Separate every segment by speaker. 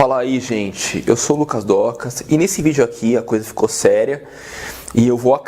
Speaker 1: Fala aí, gente, eu sou o Lucas Docas e nesse vídeo aqui a coisa ficou séria e eu vou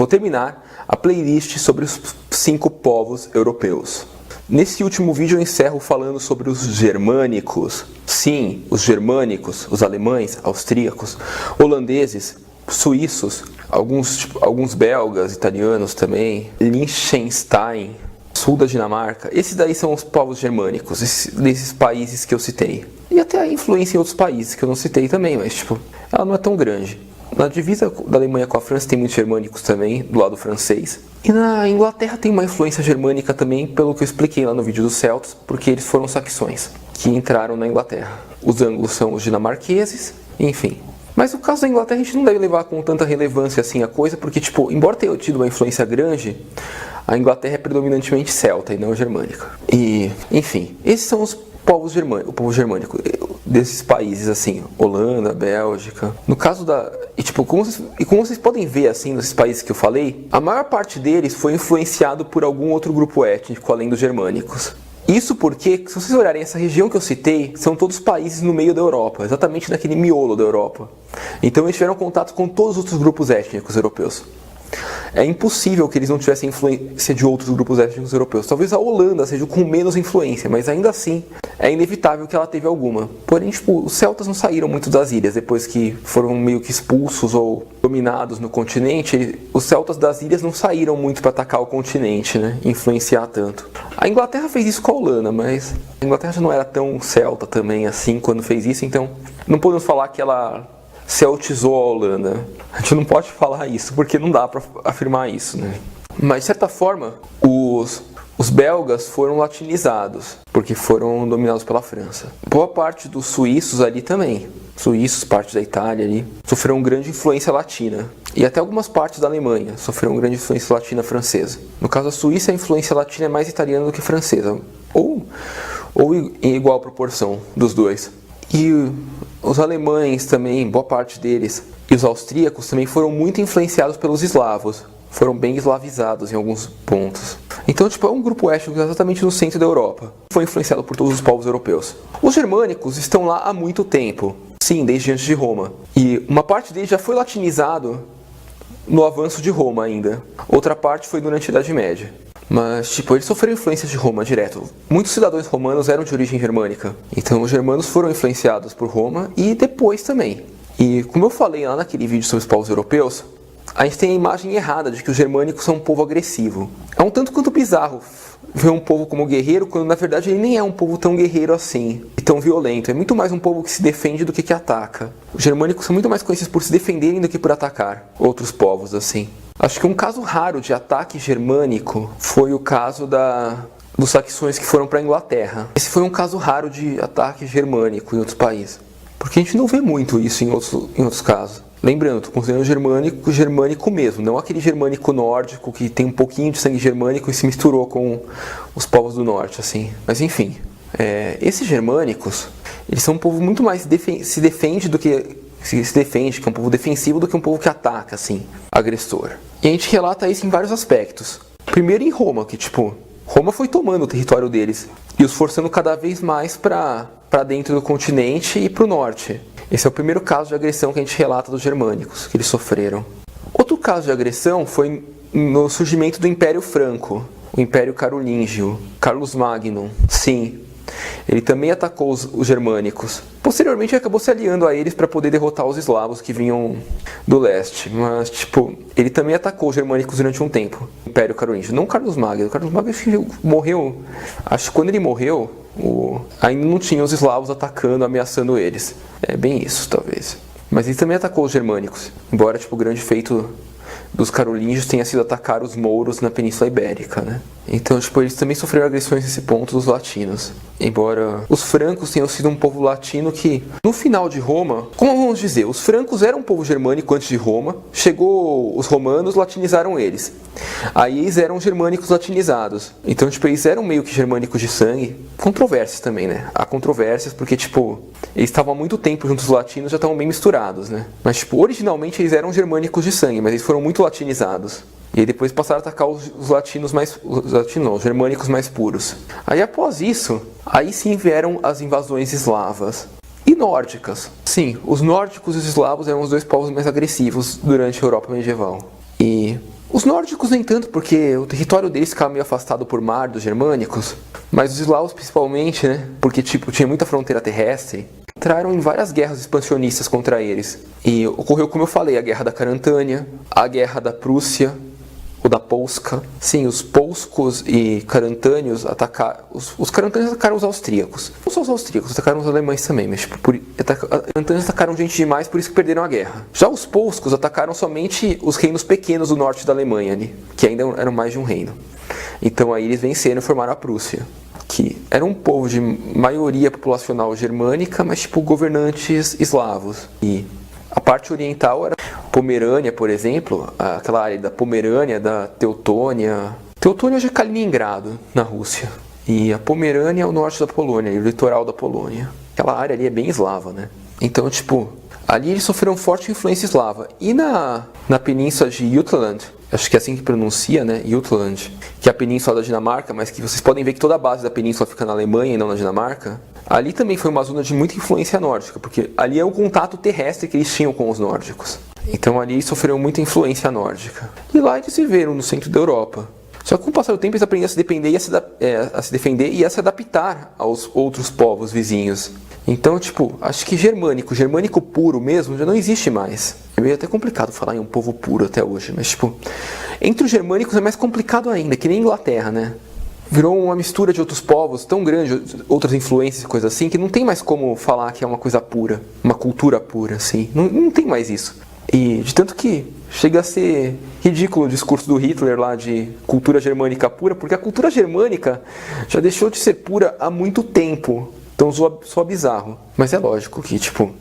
Speaker 1: terminar a playlist sobre os 5 povos europeus. Nesse último vídeo eu encerro falando sobre os germânicos. Sim, os germânicos, os alemães, austríacos, holandeses, suíços, alguns belgas, italianos também, Liechtenstein, sul da Dinamarca. Esses daí são os povos germânicos, desses países que eu citei. E até a influência em outros países que eu não citei também, mas ela não é tão grande. Na divisa da Alemanha com a França tem muitos germânicos também, do lado francês. E na Inglaterra tem uma influência germânica também, pelo que eu expliquei lá no vídeo dos celtas, porque eles foram saxões que entraram na Inglaterra. Os anglos são os dinamarqueses, enfim. Mas o caso da Inglaterra a gente não deve levar com tanta relevância assim a coisa, porque embora tenha tido uma influência grande, a Inglaterra é predominantemente celta e não germânica. E, enfim, esses são os povos germânicos, o povo germânico desses países assim, Holanda, Bélgica. No caso como vocês podem ver assim nesses países que eu falei, a maior parte deles foi influenciado por algum outro grupo étnico além dos germânicos. Isso porque, se vocês olharem essa região que eu citei, são todos países no meio da Europa, exatamente naquele miolo da Europa. Então eles tiveram contato com todos os outros grupos étnicos europeus. É impossível que eles não tivessem influência de outros grupos étnicos europeus. Talvez a Holanda seja com menos influência, mas ainda assim é inevitável que ela teve alguma. Porém, os celtas não saíram muito das ilhas depois que foram meio que expulsos ou dominados no continente. Os celtas das ilhas não saíram muito para atacar o continente, né? Influenciar tanto. A Inglaterra fez isso com a Holanda, mas a Inglaterra já não era tão celta também assim quando fez isso, então não podemos falar que ela celtizou a Holanda. A gente não pode falar isso, porque não dá para afirmar isso, né? Mas, de certa forma, os belgas foram latinizados, porque foram dominados pela França. Boa parte dos suíços ali também, suíços, parte da Itália ali, sofreram grande influência latina. E até algumas partes da Alemanha sofreram grande influência latina francesa. No caso da Suíça, a influência latina é mais italiana do que francesa, ou em igual proporção dos dois. E os alemães também, boa parte deles, e os austríacos também foram muito influenciados pelos eslavos. Foram bem eslavizados em alguns pontos. Então, é um grupo étnico exatamente no centro da Europa. Foi influenciado por todos os povos europeus. Os germânicos estão lá há muito tempo. Sim, desde antes de Roma. E uma parte deles já foi latinizado no avanço de Roma ainda. Outra parte foi durante a Idade Média. Mas, eles sofreram influência de Roma direto. Muitos cidadãos romanos eram de origem germânica. Então, os germanos foram influenciados por Roma e depois também. E, como eu falei lá naquele vídeo sobre os povos europeus, a gente tem a imagem errada de que os germânicos são um povo agressivo. É um tanto quanto bizarro ver um povo como guerreiro, quando na verdade ele nem é um povo tão guerreiro assim, e tão violento. É muito mais um povo que se defende do que ataca. Os germânicos são muito mais conhecidos por se defenderem do que por atacar outros povos assim. Acho que um caso raro de ataque germânico foi o caso dos saxões que foram para a Inglaterra. Esse foi um caso raro de ataque germânico em outros países. Porque a gente não vê muito isso em outros casos. Lembrando, estou considerando germânico mesmo, não aquele germânico nórdico que tem um pouquinho de sangue germânico e se misturou com os povos do norte, assim. Mas enfim, esses germânicos, eles são um povo muito mais se defende, que é um povo defensivo do que um povo que ataca, assim, agressor. E a gente relata isso em vários aspectos. Primeiro em Roma, que Roma foi tomando o território deles e os forçando cada vez mais para dentro do continente e para o norte. Esse é o primeiro caso de agressão que a gente relata dos germânicos, que eles sofreram. Outro caso de agressão foi no surgimento do Império Franco, o Império Carolíngio, Carlos Magno. Sim, ele também atacou os germânicos. Posteriormente, ele acabou se aliando a eles para poder derrotar os eslavos que vinham do leste. Mas, ele também atacou os germânicos durante um tempo, o Império Carolíngio. Não Carlos Magno. Carlos Magno morreu, acho que quando ele morreu, ainda não tinha os eslavos atacando, ameaçando eles. É bem isso, talvez. Mas ele também atacou os germânicos. Embora, o grande feito dos carolíngios tenha sido atacar os mouros na Península Ibérica, né? Então, eles também sofreram agressões nesse ponto dos latinos. Embora os francos tenham sido um povo latino que, no final de Roma, como vamos dizer, os francos eram um povo germânico antes de Roma, chegou os romanos, latinizaram eles. Aí eles eram germânicos latinizados. Então, eles eram meio que germânicos de sangue. Controvérsias também, né? Há controvérsias porque, eles estavam há muito tempo juntos, os latinos já estavam bem misturados, né? Mas, originalmente eles eram germânicos de sangue, mas eles foram muito latinizados. E aí depois passaram a atacar os germânicos mais puros. Aí após isso, aí sim vieram as invasões eslavas. E nórdicas. Sim, os nórdicos e os eslavos eram os dois povos mais agressivos durante a Europa medieval. E os nórdicos nem tanto, porque o território deles ficava meio afastado por mar dos germânicos, mas os eslavos principalmente, né, porque tipo, tinha muita fronteira terrestre, entraram em várias guerras expansionistas contra eles. E ocorreu, como eu falei, a Guerra da Carantânia, a Guerra da Prússia, ou da Polska. Sim, os polscos e carantânios atacaram... Os carantânios atacaram os austríacos. Não só os austríacos, atacaram os alemães também, mas tipo, os carantânios atacaram gente demais, por isso que perderam a guerra. Já os polscos atacaram somente os reinos pequenos do norte da Alemanha, ali, que ainda eram mais de um reino. Então aí eles venceram e formaram a Prússia, que era um povo de maioria populacional germânica, mas tipo governantes eslavos. E a parte oriental era Pomerânia, por exemplo, aquela área da Pomerânia, da Teutônia. Teutônia hoje é Kaliningrado, na Rússia. E a Pomerânia é o norte da Polônia, e o litoral da Polônia. Aquela área ali é bem eslava, né? Então, tipo, ali eles sofreram forte influência eslava. E na península de Jutland, acho que é assim que pronuncia, né? Jutland, que é a península da Dinamarca, mas que vocês podem ver que toda a base da península fica na Alemanha e não na Dinamarca. Ali também foi uma zona de muita influência nórdica, porque ali é o contato terrestre que eles tinham com os nórdicos. Então ali eles sofreram muita influência nórdica. E lá eles viveram no centro da Europa. Só que com o passar do tempo eles aprenderam a se defender e a se adaptar aos outros povos vizinhos. Então, tipo, acho que germânico puro mesmo, já não existe mais. É meio até complicado falar em um povo puro até hoje, mas tipo, entre os germânicos é mais complicado ainda, que nem a Inglaterra, né? Virou uma mistura de outros povos tão grande, outras influências e coisas assim, que não tem mais como falar que é uma coisa pura, uma cultura pura, assim. Não tem mais isso. E de tanto que chega a ser ridículo o discurso do Hitler lá de cultura germânica pura, porque a cultura germânica já deixou de ser pura há muito tempo. Então soa bizarro. Mas é lógico que, tipo,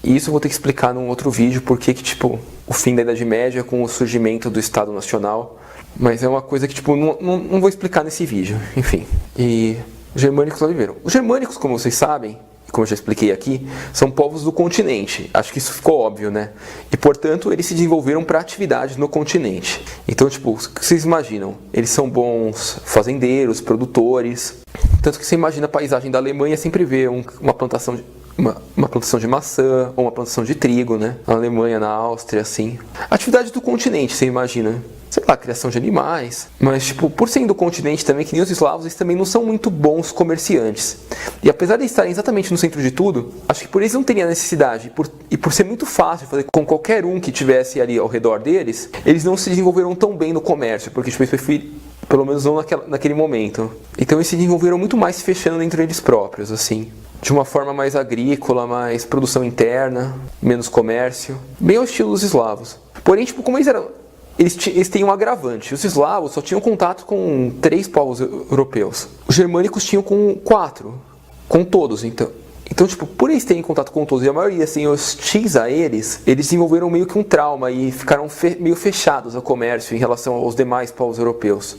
Speaker 1: isso eu vou ter que explicar num outro vídeo, porque que, tipo, o fim da Idade Média com o surgimento do Estado Nacional. Mas é uma coisa que, tipo, não vou explicar nesse vídeo, enfim. E os germânicos lá viveram. Os germânicos, como vocês sabem, como eu já expliquei aqui, são povos do continente. Acho que isso ficou óbvio, né? E, portanto, eles se desenvolveram para atividades no continente. Então, tipo, o que vocês imaginam? Eles são bons fazendeiros, produtores. Tanto que você imagina a paisagem da Alemanha sempre vê uma plantação de maçã ou uma plantação de trigo, né? Na Alemanha, na Áustria, assim. Atividade do continente, você imagina. Sei lá, criação de animais. Mas, tipo, por serem do continente também, que nem os eslavos, eles também não são muito bons comerciantes. E apesar de estarem exatamente no centro de tudo, acho que por eles não teriam a necessidade, e por ser muito fácil fazer com qualquer um que tivesse ali ao redor deles, eles não se desenvolveram tão bem no comércio, porque, tipo, eles preferiram, pelo menos não naquele momento. Então eles se desenvolveram muito mais se fechando dentro deles próprios, assim. De uma forma mais agrícola, mais produção interna, menos comércio. Bem ao estilo dos eslavos. Porém, tipo, como eles têm um agravante. Os eslavos só tinham contato com 3 povos europeus. Os germânicos tinham com 4. Com todos, então. Então, tipo, por eles terem contato com todos e a maioria assim, hostis a eles desenvolveram meio que um trauma e ficaram meio fechados ao comércio em relação aos demais povos europeus.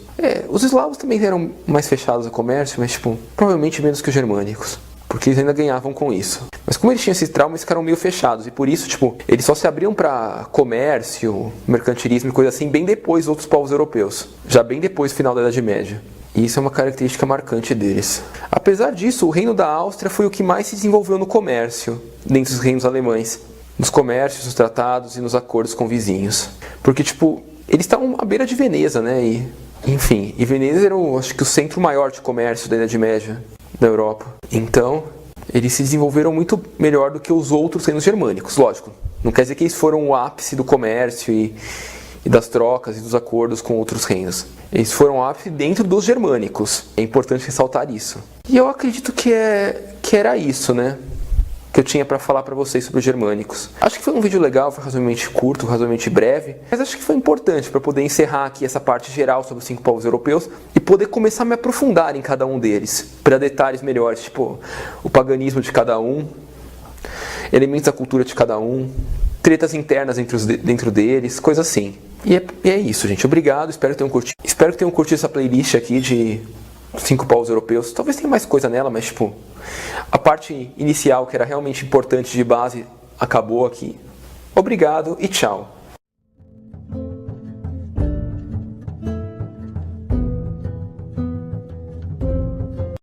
Speaker 1: Os eslavos também eram mais fechados ao comércio, mas, tipo, provavelmente menos que os germânicos. Porque eles ainda ganhavam com isso. Mas como eles tinham esses traumas, eles ficaram meio fechados. E por isso, tipo, eles só se abriam para comércio, mercantilismo e coisa assim, bem depois dos outros povos europeus. Já bem depois do final da Idade Média. E isso é uma característica marcante deles. Apesar disso, o reino da Áustria foi o que mais se desenvolveu no comércio, dentre os reinos alemães. Nos comércios, nos tratados e nos acordos com vizinhos. Porque, tipo, eles estavam à beira de Veneza, né? Enfim, Veneza era, acho que, o centro maior de comércio da Idade Média da Europa. Então, eles se desenvolveram muito melhor do que os outros reinos germânicos, lógico. Não quer dizer que eles foram o ápice do comércio e das trocas e dos acordos com outros reinos. Eles foram o ápice dentro dos germânicos. É importante ressaltar isso. E eu acredito que era isso, né? Que eu tinha para falar para vocês sobre os germânicos. Acho que foi um vídeo legal, foi razoavelmente curto, razoavelmente breve, mas acho que foi importante para poder encerrar aqui essa parte geral sobre os 5 povos europeus e poder começar a me aprofundar em cada um deles, para detalhes melhores, tipo o paganismo de cada um, elementos da cultura de cada um, tretas internas dentro deles, coisas assim. E é isso, gente. Obrigado, espero que tenham curtido essa playlist aqui de 5 povos europeus. Talvez tenha mais coisa nela, mas tipo, a parte inicial, que era realmente importante de base, acabou aqui. Obrigado e tchau.